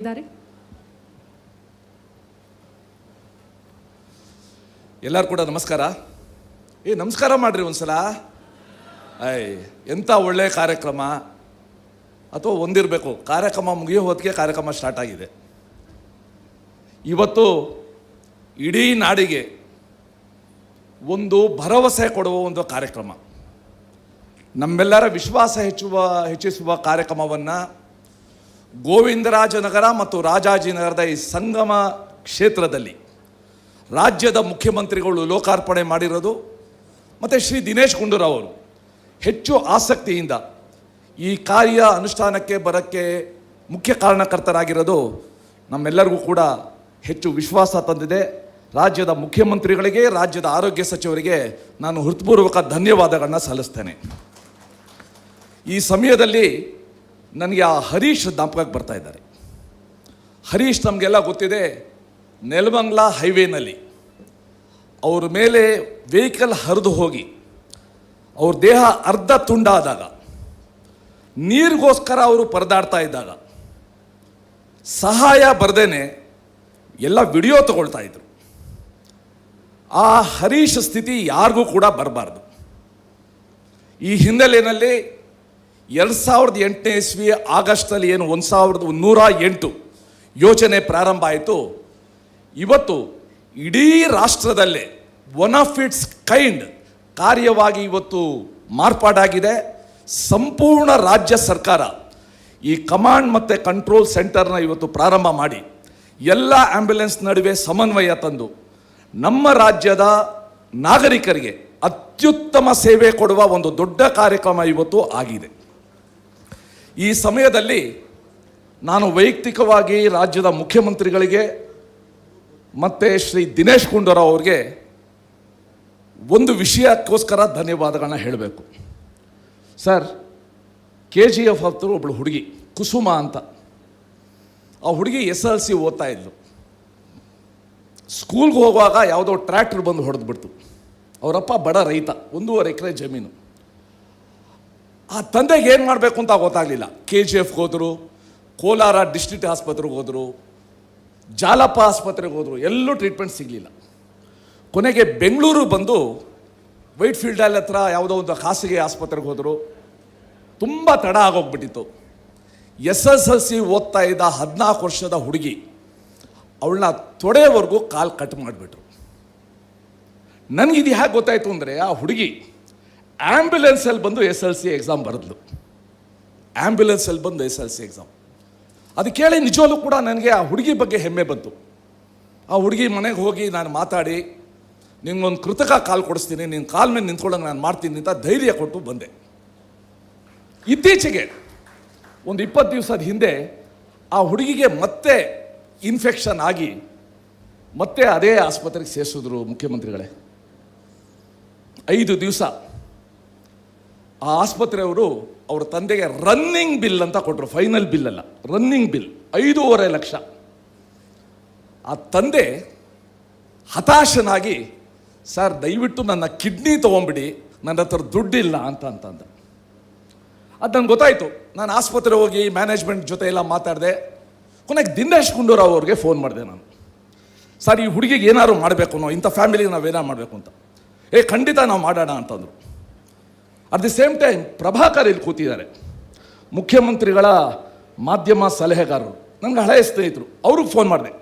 ಇದ್ದಾರೆ. ಎಲ್ಲರೂ ಕೂಡ ನಮಸ್ಕಾರ. ನಮಸ್ಕಾರ ಮಾಡ್ರಿ ಒಂದ್ಸಲ. ಎಂಥ ಒಳ್ಳೆಯ ಕಾರ್ಯಕ್ರಮ. ಅಥವಾ ಒಂದಿರಬೇಕು, ಕಾರ್ಯಕ್ರಮ ಮುಗಿಯೋ ಹೊತ್ತಿಗೆ ಕಾರ್ಯಕ್ರಮ ಸ್ಟಾರ್ಟ್ ಆಗಿದೆ. ಇವತ್ತು ಇಡೀ ನಾಡಿಗೆ ಒಂದು ಭರವಸೆ ಕೊಡುವ ಒಂದು ಕಾರ್ಯಕ್ರಮ, ನಮ್ಮೆಲ್ಲರ ವಿಶ್ವಾಸ ಹೆಚ್ಚಿಸುವ ಕಾರ್ಯಕ್ರಮವನ್ನು ಗೋವಿಂದರಾಜನಗರ ಮತ್ತು ರಾಜಾಜಿನಗರದ ಈ ಸಂಗಮ ಕ್ಷೇತ್ರದಲ್ಲಿ ರಾಜ್ಯದ ಮುಖ್ಯಮಂತ್ರಿಗಳು ಲೋಕಾರ್ಪಣೆ ಮಾಡಿರೋದು ಮತ್ತು ಶ್ರೀ ದಿನೇಶ್ ಗುಂಡೂರಾವ್ ಅವರು ಹೆಚ್ಚು ಆಸಕ್ತಿಯಿಂದ ಈ ಕಾರ್ಯ ಅನುಷ್ಠಾನಕ್ಕೆ ಬರೋಕ್ಕೆ ಮುಖ್ಯ ಕಾರಣಕರ್ತರಾಗಿರೋದು ನಮ್ಮೆಲ್ಲರಿಗೂ ಕೂಡ ಹೆಚ್ಚು ವಿಶ್ವಾಸ ತಂದಿದೆ. ರಾಜ್ಯದ ಮುಖ್ಯಮಂತ್ರಿಗಳಿಗೆ, ರಾಜ್ಯದ ಆರೋಗ್ಯ ಸಚಿವರಿಗೆ ನಾನು ಹೃತ್ಪೂರ್ವಕ ಧನ್ಯವಾದಗಳನ್ನ ಸಲ್ಲಿಸ್ತೇನೆ. ಈ ಸಮಯದಲ್ಲಿ ನನಗೆ ಆ ಹರೀಶ್ ಜ್ಞಾಪಕಕ್ಕೆ ಬರ್ತಾ ಇದ್ದಾರೆ. ಹರೀಶ್ ನಮಗೆಲ್ಲ ಗೊತ್ತಿದೆ, ನೆಲಮಂಗಲ ಹೈವೇನಲ್ಲಿ ಅವ್ರ ಮೇಲೆ ವೆಹಿಕಲ್ ಹರಿದು ಹೋಗಿ ಅವ್ರ ದೇಹ ಅರ್ಧ ತುಂಡಾದಾಗ, ನೀರಿಗೋಸ್ಕರ ಅವರು ಪರದಾಡ್ತಾ ಇದ್ದಾಗ ಸಹಾಯ ಬರ್ದೇನೆ ಎಲ್ಲ ವಿಡಿಯೋ ತಗೊಳ್ತಾ ಇದ್ರು. ಆ ಹರೀಶ್ ಸ್ಥಿತಿ ಯಾರಿಗೂ ಕೂಡ ಬರಬಾರ್ದು. ಈ ಹಿನ್ನೆಲೆಯಲ್ಲಿ 2008ನೇ ಇಸ್ವಿ ಆಗಸ್ಟಲ್ಲಿ ಏನು 1108 ಯೋಜನೆ ಪ್ರಾರಂಭ ಆಯಿತು. ಇವತ್ತು ಇಡೀ ರಾಷ್ಟ್ರದಲ್ಲೇ ಒನ್ ಆಫ್ ಇಟ್ಸ್ ಕೈಂಡ್ ಕಾರ್ಯವಾಗಿ ಇವತ್ತು ಮಾರ್ಪಾಡಾಗಿದೆ. ಸಂಪೂರ್ಣ ರಾಜ್ಯ ಸರ್ಕಾರ ಈ ಕಮಾಂಡ್ ಮತ್ತು ಕಂಟ್ರೋಲ್ ಸೆಂಟರ್ನ ಇವತ್ತು ಪ್ರಾರಂಭ ಮಾಡಿ ಎಲ್ಲ ಆ್ಯಂಬ್ಯುಲೆನ್ಸ್ ನಡುವೆ ಸಮನ್ವಯ ತಂದು ನಮ್ಮ ರಾಜ್ಯದ ನಾಗರಿಕರಿಗೆ ಅತ್ಯುತ್ತಮ ಸೇವೆ ಕೊಡುವ ಒಂದು ದೊಡ್ಡ ಕಾರ್ಯಕ್ರಮ ಇವತ್ತು ಆಗಿದೆ. ಈ ಸಮಯದಲ್ಲಿ ನಾನು ವೈಯಕ್ತಿಕವಾಗಿ ರಾಜ್ಯದ ಮುಖ್ಯಮಂತ್ರಿಗಳಿಗೆ ಮತ್ತು ಶ್ರೀ ದಿನೇಶ್ ಗುಂಡೂರಾವ್ ಅವ್ರಿಗೆ ಒಂದು ವಿಷಯಕ್ಕೋಸ್ಕರ ಧನ್ಯವಾದಗಳನ್ನ ಹೇಳಬೇಕು. ಸರ್, KGF ಹತ್ರ ಒಬ್ಬಳು ಹುಡುಗಿ ಕುಸುಮ ಅಂತ, ಆ ಹುಡುಗಿ SLC ಓದ್ತಾ ಇದ್ಲು. ಸ್ಕೂಲ್ಗೆ ಹೋಗುವಾಗ ಯಾವುದೋ ಟ್ರ್ಯಾಕ್ಟರ್ ಬಂದು ಹೊಡೆದ್ಬಿಡ್ತು. ಅವರಪ್ಪ ಬಡ ರೈತ, 1.5 ಎಕರೆ ಜಮೀನು. ಆ ತಂದೆಗೆ ಏನು ಮಾಡಬೇಕು ಅಂತ ಗೊತ್ತಾಗಲಿಲ್ಲ. KGFಗೆ ಹೋದರು, ಕೋಲಾರ ಡಿಸ್ಟ್ರಿಕ್ಟ್ ಆಸ್ಪತ್ರೆಗೆ ಹೋದರು, ಜಾಲಪ್ಪ ಆಸ್ಪತ್ರೆಗೆ ಹೋದರು, ಎಲ್ಲೂ ಟ್ರೀಟ್ಮೆಂಟ್ ಸಿಗಲಿಲ್ಲ. ಕೊನೆಗೆ ಬೆಂಗಳೂರು ಬಂದು ವೈಟ್ ಫೀಲ್ಡಲ್ಲಿ ಹತ್ರ ಯಾವುದೋ ಒಂದು ಖಾಸಗಿ ಆಸ್ಪತ್ರೆಗೆ ಹೋದರು. ತುಂಬ ತಡ ಆಗೋಗ್ಬಿಟ್ಟಿತ್ತು. SSLC ಓದ್ತಾ ಇದ್ದ 14 ವರ್ಷದ ಹುಡುಗಿ, ಅವಳನ್ನ ತೊಡೆವರೆಗೂ ಕಾಲು ಕಟ್ ಮಾಡಿಬಿಟ್ರು. ನನಗಿದು ಹೇಗೆ ಗೊತ್ತಾಯಿತು ಅಂದರೆ, ಆ ಹುಡುಗಿ ಆ್ಯಂಬ್ಯುಲೆನ್ಸಲ್ಲಿ ಬಂದು SLC ಎಕ್ಸಾಮ್ ಬರೆದ್ಲು. ಆ್ಯಂಬ್ಯುಲೆನ್ಸಲ್ಲಿ ಬಂದು SLC ಎಕ್ಸಾಮ್. ಅದು ಕೇಳಿ ನಿಜವಲ್ಲೂ ಕೂಡ ನನಗೆ ಆ ಹುಡುಗಿ ಬಗ್ಗೆ ಹೆಮ್ಮೆ ಬಂತು. ಆ ಹುಡುಗಿ ಮನೆಗೆ ಹೋಗಿ ನಾನು ಮಾತಾಡಿ, ನಿನಗೊಂದು ಕೃತಕ ಕಾಲು ಕೊಡಿಸ್ತೀನಿ, ನಿನ್ನ ಕಾಲ ಮೇಲೆ ನಿಂತ್ಕೊಳ್ಳೋಂಗೆ ನಾನು ಮಾಡ್ತೀನಿ ಅಂತ ಧೈರ್ಯ ಕೊಟ್ಟು ಬಂದೆ. ಇತ್ತೀಚೆಗೆ ಒಂದು 20 ದಿವಸದ ಹಿಂದೆ ಆ ಹುಡುಗಿಗೆ ಮತ್ತೆ ಇನ್ಫೆಕ್ಷನ್ ಆಗಿ ಮತ್ತೆ ಅದೇ ಆಸ್ಪತ್ರೆಗೆ ಸೇರಿಸಿದ್ರು ಮುಖ್ಯಮಂತ್ರಿಗಳೇ. 5 ದಿವಸ ಆ ಆಸ್ಪತ್ರೆಯವರು ಅವ್ರ ತಂದೆಗೆ ರನ್ನಿಂಗ್ ಬಿಲ್ ಅಂತ ಕೊಟ್ಟರು. ಫೈನಲ್ ಬಿಲ್ ಅಲ್ಲ, ರನ್ನಿಂಗ್ ಬಿಲ್ 5.5 ಲಕ್ಷ. ಆ ತಂದೆ ಹತಾಶನಾಗಿ, ಸರ್ ದಯವಿಟ್ಟು ನನ್ನ ಕಿಡ್ನಿ ತೊಗೊಂಬಿಡಿ, ನನ್ನ ಹತ್ರ ದುಡ್ಡಿಲ್ಲ ಅಂತಂದ. ಅದು ನಂಗೆ ಗೊತ್ತಾಯಿತು. ನಾನು ಆಸ್ಪತ್ರೆ ಹೋಗಿ ಮ್ಯಾನೇಜ್ಮೆಂಟ್ ಜೊತೆ ಎಲ್ಲ ಮಾತಾಡಿದೆ. ಕೊನೆಗೆ ದಿನೇಶ್ ಗುಂಡೂರಾವ್ ಅವ್ರಿಗೆ ಫೋನ್ ಮಾಡಿದೆ ನಾನು. ಸರ್, ಈ ಹುಡುಗಿಗೆ ಏನಾದ್ರು ಮಾಡಬೇಕು, ಇಂಥ ಫ್ಯಾಮಿಲಿಗೆ ನಾವೇನಾರು ಮಾಡಬೇಕು ಅಂತ. ಖಂಡಿತ ನಾವು ಮಾಡೋಣ ಅಂತಂದರು. At the same time Prabhakar ಇಲ್ಲಿ ಕೂತಿದ್ದಾರೆ, ಮುಖ್ಯಮಂತ್ರಿಗಳ ಮಾಧ್ಯಮ ಸಲಹೆಗಾರರು, ನನಗೆ ಹಳೆಯ ಸ್ನೇಹಿತರು. ಅವ್ರಿಗೆ ಫೋನ್ ಮಾಡಿದೆ.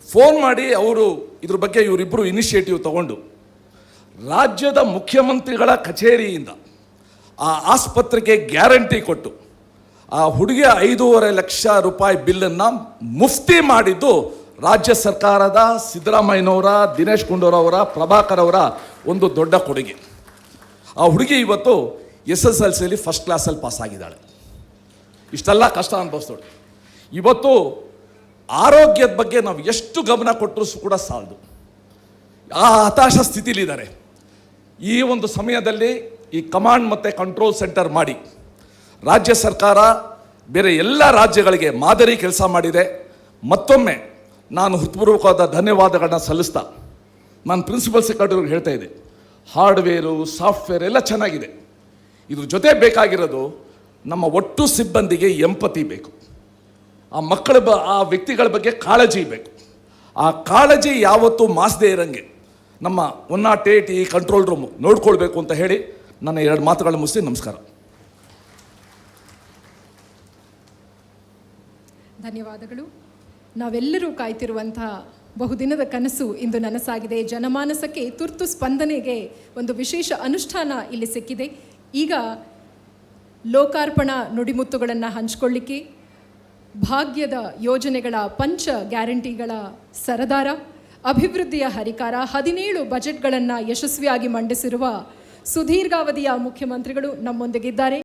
ಫೋನ್ ಮಾಡಿ ಅವರು ಇದ್ರ ಬಗ್ಗೆ ಇವರಿಬ್ಬರು ಇನಿಷಿಯೇಟಿವ್ ತಗೊಂಡು ರಾಜ್ಯದ ಮುಖ್ಯಮಂತ್ರಿಗಳ ಕಚೇರಿಯಿಂದ ಆ ಆಸ್ಪತ್ರೆಗೆ ಗ್ಯಾರಂಟಿ ಕೊಟ್ಟು ಆ ಹುಡುಗಿಯ 5.5 ಲಕ್ಷ ರೂಪಾಯಿ ಬಿಲ್ಲನ್ನು ಮುಫ್ತಿ ಮಾಡಿದ್ದು ರಾಜ್ಯ ಸರ್ಕಾರದ ಸಿದ್ದರಾಮಯ್ಯನವರ, ದಿನೇಶ್ ಗುಂಡೂರಾವ್ ಅವರ, ಪ್ರಭಾಕರ್ ಅವರ ಒಂದು ದೊಡ್ಡ ಕೊಡುಗೆ. ಆ ಹುಡುಗಿ ಇವತ್ತು SSLCಯಲ್ಲಿ ಫಸ್ಟ್ ಕ್ಲಾಸಲ್ಲಿ ಪಾಸ್ ಆಗಿದ್ದಾಳೆ. ಇಷ್ಟೆಲ್ಲ ಕಷ್ಟ ಅನುಭವಿಸ್ತೋಳು. ಇವತ್ತು ಆರೋಗ್ಯದ ಬಗ್ಗೆ ನಾವು ಎಷ್ಟು ಗಮನ ಕೊಟ್ಟರೂ ಕೂಡ ಸಾಲದು. ಆ ಹತಾಶ ಸ್ಥಿತಿಲಿದ್ದಾರೆ. ಈ ಒಂದು ಸಮಯದಲ್ಲಿ ಈ ಕಮಾಂಡ್ ಮತ್ತು ಕಂಟ್ರೋಲ್ ಸೆಂಟರ್ ಮಾಡಿ ರಾಜ್ಯ ಸರ್ಕಾರ ಬೇರೆ ಎಲ್ಲ ರಾಜ್ಯಗಳಿಗೆ ಮಾದರಿ ಕೆಲಸ ಮಾಡಿದೆ. ಮತ್ತೊಮ್ಮೆ ನಾನು ಹೃತ್ಪೂರ್ವಕವಾದ ಧನ್ಯವಾದಗಳನ್ನ ಸಲ್ಲಿಸ್ತಾ, ನಾನು ಪ್ರಿನ್ಸಿಪಲ್ ಸೆಕ್ರೆಟರಿಗೆ ಹೇಳ್ತಾ ಇದ್ದೆ, ಹಾರ್ಡ್ವೇರು ಸಾಫ್ಟ್ವೇರ್ ಎಲ್ಲ ಚೆನ್ನಾಗಿದೆ, ಇದ್ರ ಜೊತೆ ಬೇಕಾಗಿರೋದು ನಮ್ಮ ಒಟ್ಟು ಸಿಬ್ಬಂದಿಗೆ ಎಂಪತಿ ಬೇಕು. ಆ ಮಕ್ಕಳ ಆ ವ್ಯಕ್ತಿಗಳ ಬಗ್ಗೆ ಕಾಳಜಿ ಬೇಕು. ಆ ಕಾಳಜಿ ಯಾವತ್ತೂ ಮಾಸದೇ ಇರಂಗೆ ನಮ್ಮ 108 ಈ ಕಂಟ್ರೋಲ್ ರೂಮ್ ನೋಡ್ಕೊಳ್ಬೇಕು ಅಂತ ಹೇಳಿ ನನ್ನ 2 ಮಾತುಗಳನ್ನು ಮುಗಿಸಿ ನಮಸ್ಕಾರ. ಧನ್ಯವಾದಗಳು. ನಾವೆಲ್ಲರೂ ಕಾಯ್ತಿರುವಂತಹ ಬಹುದಿನದ ಕನಸು ಇಂದು ನನಸಾಗಿದೆ. ಜನಮಾನಸಕ್ಕೆ ತುರ್ತು ಸ್ಪಂದನೆಗೆ ಒಂದು ವಿಶೇಷ ಅನುಷ್ಠಾನ ಇಲ್ಲಿ ಸಿಕ್ಕಿದೆ. ಈಗ ಲೋಕಾರ್ಪಣಾ ನುಡಿಮುತ್ತುಗಳನ್ನು ಹಂಚಿಕೊಳ್ಳಿಕ್ಕೆ ಭಾಗ್ಯದ ಯೋಜನೆಗಳ ಪಂಚ ಗ್ಯಾರಂಟಿಗಳ ಸರದಾರ, ಅಭಿವೃದ್ಧಿಯ ಹರಿಕಾರ, 17 ಬಜೆಟ್ಗಳನ್ನು ಯಶಸ್ವಿಯಾಗಿ ಮಂಡಿಸಿರುವ ಸುದೀರ್ಘಾವಧಿಯ ಮುಖ್ಯಮಂತ್ರಿಗಳು ನಮ್ಮೊಂದಿಗಿದ್ದಾರೆ.